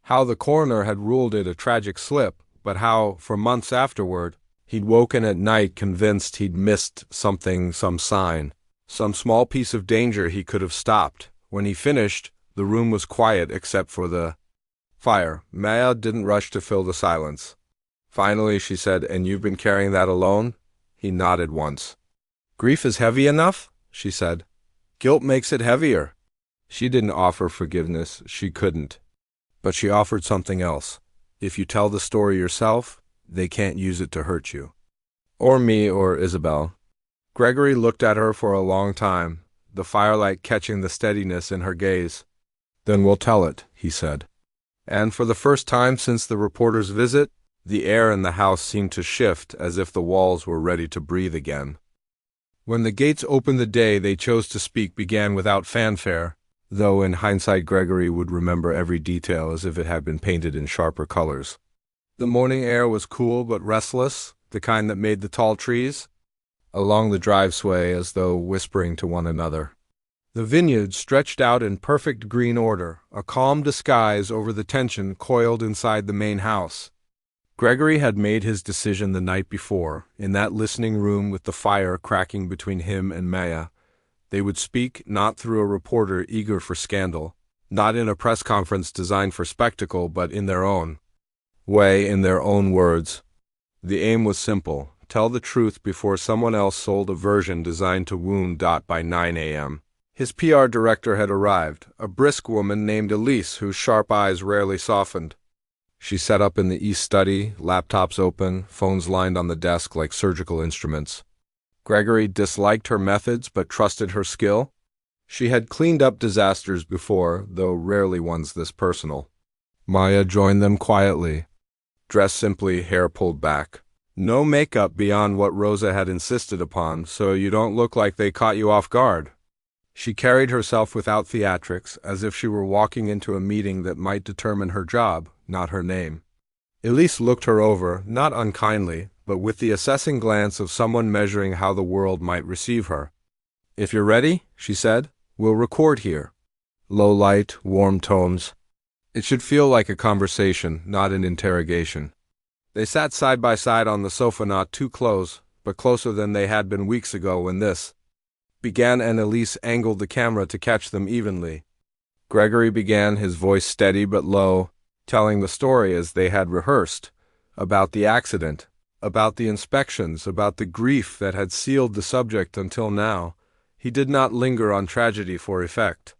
how the coroner had ruled it a tragic slip, but how, for months afterward, he'd woken at night convinced he'd missed something, some sign, some small piece of danger he could have stopped. When he finished, the room was quiet except for the fire. Maya didn't rush to fill the silence. Finally, she said, and you've been carrying that alone? He nodded once. Grief is heavy enough? She said. Guilt makes it heavier. She didn't offer forgiveness. She couldn't. But she offered something else. If you tell the story yourself, they can't use it to hurt you. Or me or Isabel. Gregory looked at her for a long time, the firelight catching the steadiness in her gaze. Then we'll tell it, he said. And for the first time since the reporter's visit, the air in the house seemed to shift as if the walls were ready to breathe again. When the gates opened, the day they chose to speak began without fanfare, though in hindsight Gregory would remember every detail as if it had been painted in sharper colors. The morning air was cool but restless, the kind that made the tall trees along the driveway as though whispering to one another. The vineyard stretched out in perfect green order, a calm disguise over the tension coiled inside the main house. Gregory had made his decision the night before, in that listening room with the fire cracking between him and Maya. They would speak not through a reporter eager for scandal, not in a press conference designed for spectacle, but in their own way, in their own words. The aim was simple: tell the truth before someone else sold a version designed to wound. By 9 a.m. His PR director had arrived, a brisk woman named Elise whose sharp eyes rarely softened. She sat up in the east study, laptops open, phones lined on the desk like surgical instruments. Gregory disliked her methods but trusted her skill. She had cleaned up disasters before, though rarely ones this personal. Maya joined them quietly, dressed simply, hair pulled back. No makeup beyond what Rosa had insisted upon, so you don't look like they caught you off guard. She carried herself without theatrics, as if she were walking into a meeting that might determine her job, not her name. Elise looked her over, not unkindly, but with the assessing glance of someone measuring how the world might receive her. If you're ready, she said, we'll record here. Low light, warm tones. It should feel like a conversation, not an interrogation. They sat side by side on the sofa, not too close, but closer than they had been weeks ago when this began, and Elise angled the camera to catch them evenly. Gregory began, his voice steady but low, telling the story as they had rehearsed, about the accident, about the inspections, about the grief that had sealed the subject until now. He did not linger on tragedy for effect.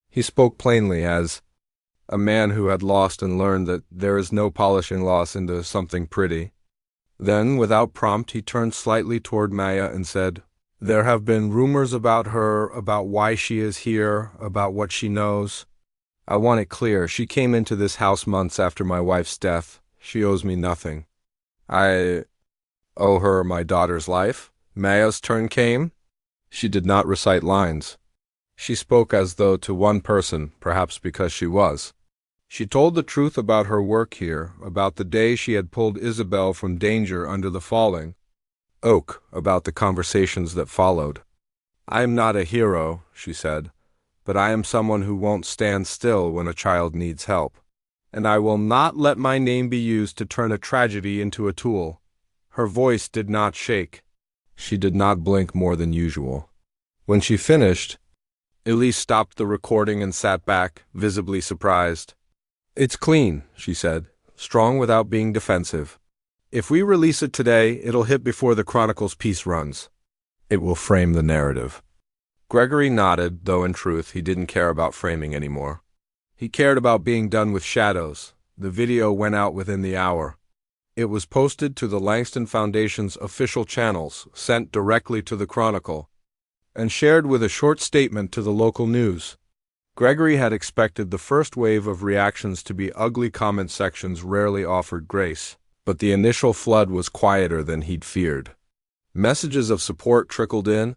He spoke plainly as a man who had lost and learned that there is no polishing loss into something pretty. Then, without prompt, he turned slightly toward Maya and said, "There have been rumors about her, about why she is here, about what she knows. I want it clear. She came into this house months after my wife's death. She owes me nothing. I owe her my daughter's life." Maya's turn came. She did not recite lines. She spoke as though to one person, perhaps because she was. She told the truth about her work here, about the day she had pulled Isabel from danger under the falling oak, about the conversations that followed. "I am not a hero," she said, "but I am someone who won't stand still when a child needs help. And I will not let my name be used to turn a tragedy into a tool." Her voice did not shake. She did not blink more than usual. When she finished, Elise stopped the recording and sat back, visibly surprised. "It's clean," she said, strong without being defensive. "If we release it today, it'll hit before the Chronicle's piece runs. It will frame the narrative." Gregory nodded, though in truth he didn't care about framing anymore. He cared about being done with shadows. The video went out within the hour. It was posted to the Langston Foundation's official channels, sent directly to the Chronicle, and shared with a short statement to the local news. Gregory had expected the first wave of reactions to be ugly comment sections rarely offered grace, but the initial flood was quieter than he'd feared. Messages of support trickled in,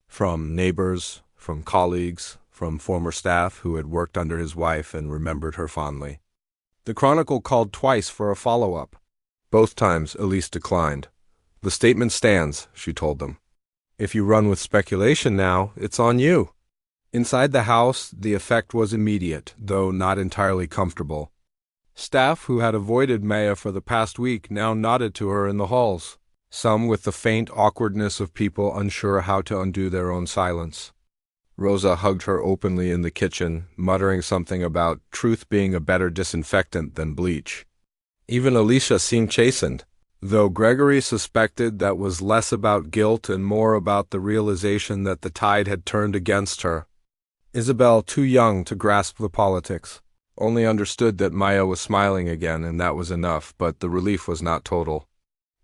from neighbors, from colleagues, from former staff who had worked under his wife and remembered her fondly. The Chronicle called twice for a follow-up. Both times Elise declined. "The statement stands," she told them. "If you run with speculation now, it's on you." Inside the house, the effect was immediate, though not entirely comfortable. Staff who had avoided Maya for the past week now nodded to her in the halls, some with the faint awkwardness of people unsure how to undo their own silence. Rosa hugged her openly in the kitchen, muttering something about truth being a better disinfectant than bleach. Even Alicia seemed chastened, though Gregory suspected that was less about guilt and more about the realization that the tide had turned against her. Isabel, too young to grasp the politics, only understood that Maya was smiling again, and that was enough, but the relief was not total.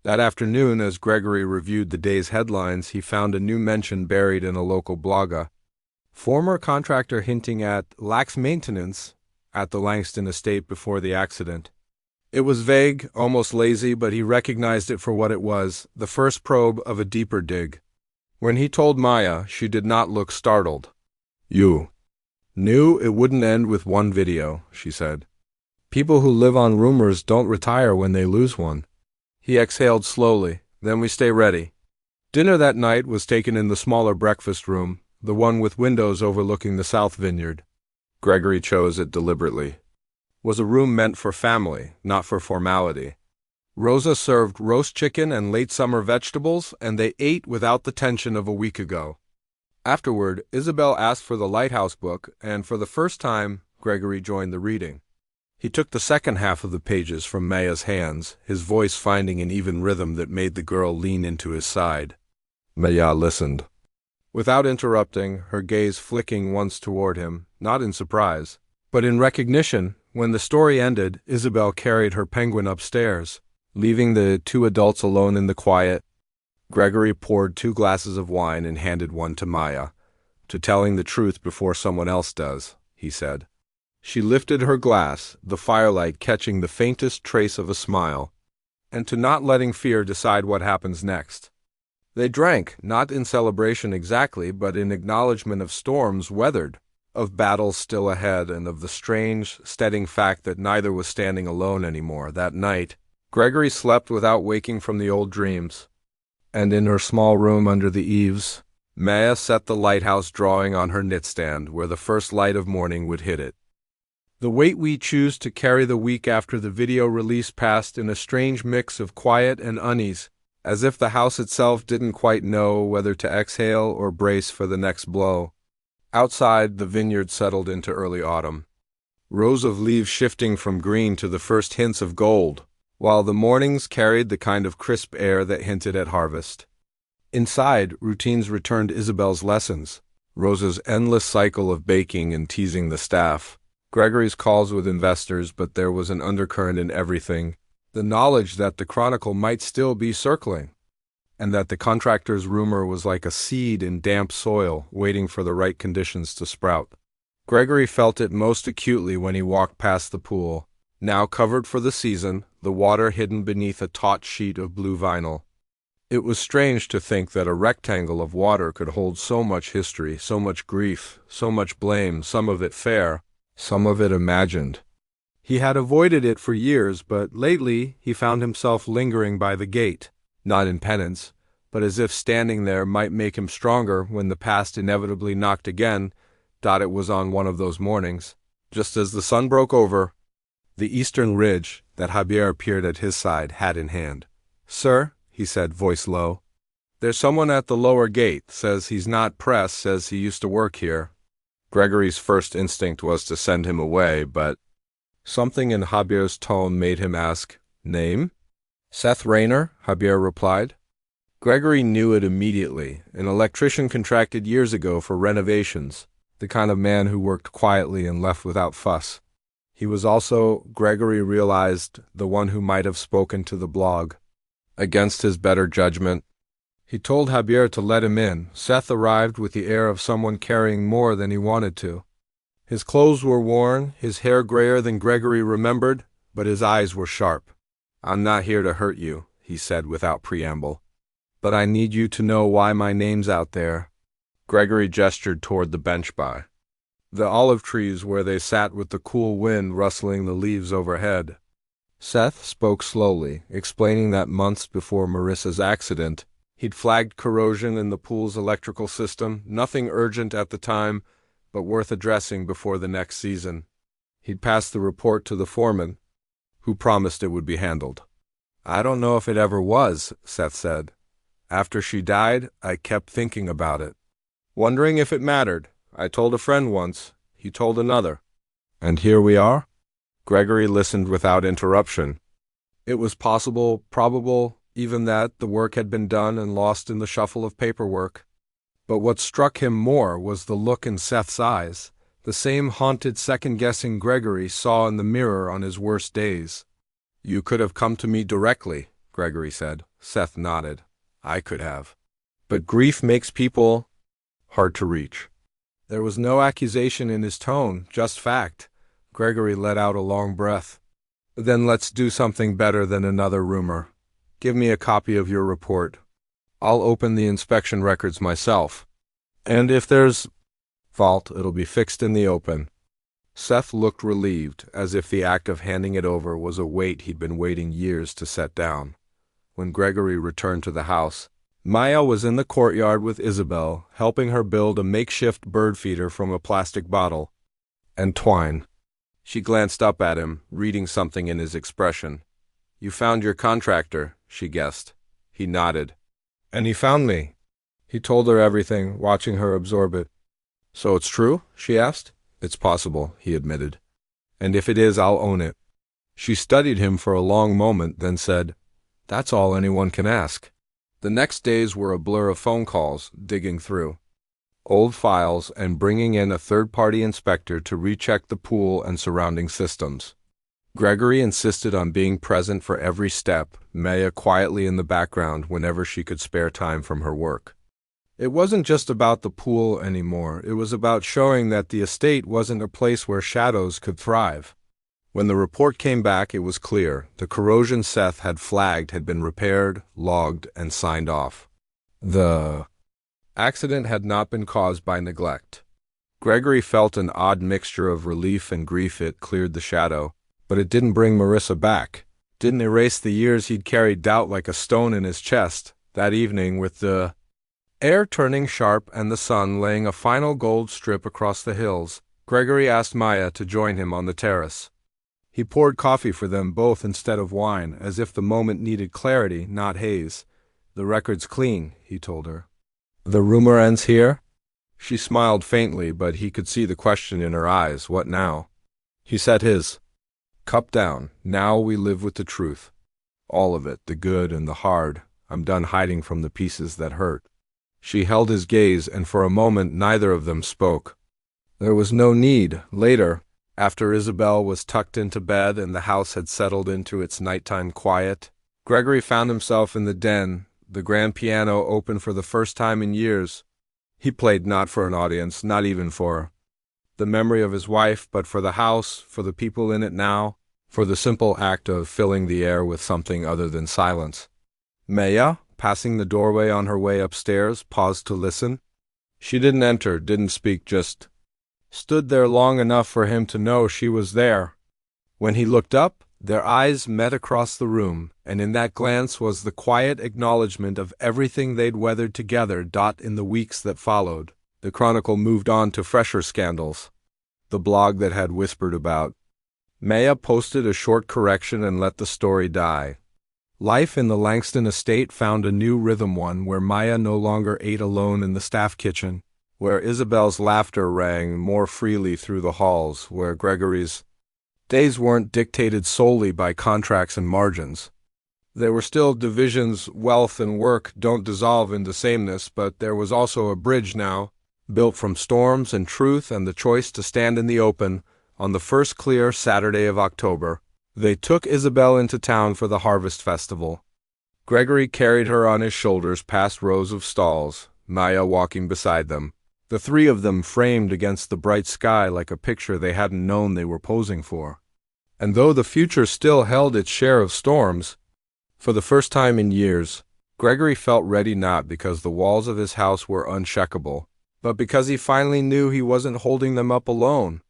That afternoon, as Gregory reviewed the day's headlines, he found a new mention buried in a local blogger. Former contractor hinting at lax maintenance at the Langston estate before the accident. It was vague, almost lazy, but he recognized it for what it was, the first probe of a deeper dig. When he told Maya, she did not look startled. "You knew it wouldn't end with one video," she said. "People who live on rumors don't retire when they lose one." He exhaled slowly. "Then we stay ready." Dinner that night was taken in the smaller breakfast room, the one with windows overlooking the South Vineyard. Gregory chose it deliberately. It was a room meant for family, not for formality. Rosa served roast chicken and late summer vegetables, and they ate without the tension of a week ago. Afterward, Isabel asked for the Lighthouse book, and for the first time, Gregory joined the reading. He took the second half of the pages from Maya's hands, his voice finding an even rhythm that made the girl lean into his side. Maya listened, without interrupting, her gaze flicking once toward him, not in surprise, but in recognition. When the story ended, Isabel carried her penguin upstairs, leaving the two adults alone in the quiet. Gregory poured 2 glasses of wine and handed one to Maya. "To telling the truth before someone else does," he said. She lifted her glass, the firelight catching the faintest trace of a smile, and to not letting fear decide what happens next. They drank, not in celebration exactly, but in acknowledgement of storms weathered, of battles still ahead, and of the strange, steadying fact that neither was standing alone anymore. That night, Gregory slept without waking from the old dreams. And in her small room under the eaves, Maya set the lighthouse drawing on her knitstand where the first light of morning would hit it. The weight we choose to carry the week after the video release passed in a strange mix of quiet and unease, as if the house itself didn't quite know whether to exhale or brace for the next blow. Outside, the vineyard settled into early autumn, rows of leaves shifting from green to the first hints of gold, while the mornings carried the kind of crisp air that hinted at harvest. Inside, routines returned: Isabel's lessons, Rosa's endless cycle of baking and teasing the staff, Gregory's calls with investors, but there was an undercurrent in everything, the knowledge that the Chronicle might still be circling, and that the contractor's rumor was like a seed in damp soil waiting for the right conditions to sprout. Gregory felt it most acutely when he walked past the pool, now covered for the season, the water hidden beneath a taut sheet of blue vinyl. It was strange to think that a rectangle of water could hold so much history, so much grief, so much blame, some of it fair, some of it imagined. He had avoided it for years, but lately he found himself lingering by the gate, not in penance, but as if standing there might make him stronger when the past inevitably knocked again. It was on one of those mornings, just as the sun broke over the eastern ridge, that Javier appeared at his side, hat in hand. "Sir," he said, voice low, "there's someone at the lower gate, says he's not pressed, says he used to work here." Gregory's first instinct was to send him away, but something in Javier's tone made him ask, "Name?" "Seth Rayner," Javier replied. Gregory knew it immediately, an electrician contracted years ago for renovations, the kind of man who worked quietly and left without fuss. He was also, Gregory realized, the one who might have spoken to the blog. Against his better judgment, he told Javier to let him in. Seth arrived with the air of someone carrying more than he wanted to. His clothes were worn, his hair grayer than Gregory remembered, but his eyes were sharp. "I'm not here to hurt you," he said without preamble. "But I need you to know why my name's out there." Gregory gestured toward the bench by the olive trees where they sat with the cool wind rustling the leaves overhead. Seth spoke slowly, explaining that months before Marissa's accident, he'd flagged corrosion in the pool's electrical system, nothing urgent at the time, but worth addressing before the next season. He'd passed the report to the foreman, who promised it would be handled. "I don't know if it ever was," Seth said. "After she died, I kept thinking about it, wondering if it mattered. I told a friend once, he told another. And here we are?" Gregory listened without interruption. It was possible, probable, even that the work had been done and lost in the shuffle of paperwork. But what struck him more was the look in Seth's eyes, the same haunted second-guessing Gregory saw in the mirror on his worst days. "You could have come to me directly," Gregory said. Seth nodded. "I could have. But grief makes people hard to reach." There was no accusation in his tone, just fact. Gregory let out a long breath. "Then let's do something better than another rumor. Give me a copy of your report. I'll open the inspection records myself. And if there's fault, it'll be fixed in the open." Seth looked relieved, as if the act of handing it over was a weight he'd been waiting years to set down. When Gregory returned to the house, Maya was in the courtyard with Isabel, helping her build a makeshift bird feeder from a plastic bottle and twine. She glanced up at him, reading something in his expression. "You found your contractor," she guessed. He nodded. "And he found me." He told her everything, watching her absorb it. "So it's true?" she asked. "It's possible," he admitted. "And if it is, I'll own it." She studied him for a long moment, then said, "That's all anyone can ask." The next days were a blur of phone calls, digging through old files and bringing in a third-party inspector to recheck the pool and surrounding systems. Gregory insisted on being present for every step, Maya quietly in the background whenever she could spare time from her work. It wasn't just about the pool anymore. It was about showing that the estate wasn't a place where shadows could thrive. When the report came back, it was clear. The corrosion Seth had flagged had been repaired, logged, and signed off. The accident had not been caused by neglect. Gregory felt an odd mixture of relief and grief. It cleared the shadow, but it didn't bring Marissa back. Didn't erase the years he'd carried doubt like a stone in his chest. That evening, with the air turning sharp and the sun laying a final gold strip across the hills, Gregory asked Maya to join him on the terrace. He poured coffee for them both instead of wine, as if the moment needed clarity, not haze. "The record's clean," he told her. "The rumor ends here?" She smiled faintly, but he could see the question in her eyes. What now? He set his cup down. Now we live with the truth. All of it, the good and the hard. I'm done hiding from the pieces that hurt. She held his gaze, and for a moment neither of them spoke. There was no need. Later, after Isabel was tucked into bed and the house had settled into its nighttime quiet, Gregory found himself in the den, the grand piano open for the first time in years. He played not for an audience, not even for the memory of his wife, but for the house, for the people in it now, for the simple act of filling the air with something other than silence. Maya, passing the doorway on her way upstairs, paused to listen. She didn't enter, didn't speak, just stood there long enough for him to know she was there. When he looked up, their eyes met across the room, and in that glance was the quiet acknowledgement of everything they'd weathered together. In the weeks that followed, the Chronicle moved on to fresher scandals. The blog that had whispered about Maya posted a short correction and let the story die. Life in the Langston estate found a new rhythm, one where Maya no longer ate alone in the staff kitchen, where Isabel's laughter rang more freely through the halls, where Gregory's days weren't dictated solely by contracts and margins. There were still divisions. Wealth and work don't dissolve into sameness, but there was also a bridge now, built from storms and truth and the choice to stand in the open. On the first clear Saturday of October, they took Isabel into town for the Harvest Festival. Gregory carried her on his shoulders past rows of stalls, Maya walking beside them, the three of them framed against the bright sky like a picture they hadn't known they were posing for. And though the future still held its share of storms, for the first time in years, Gregory felt ready, not because the walls of his house were uncheckable, but because he finally knew he wasn't holding them up alone.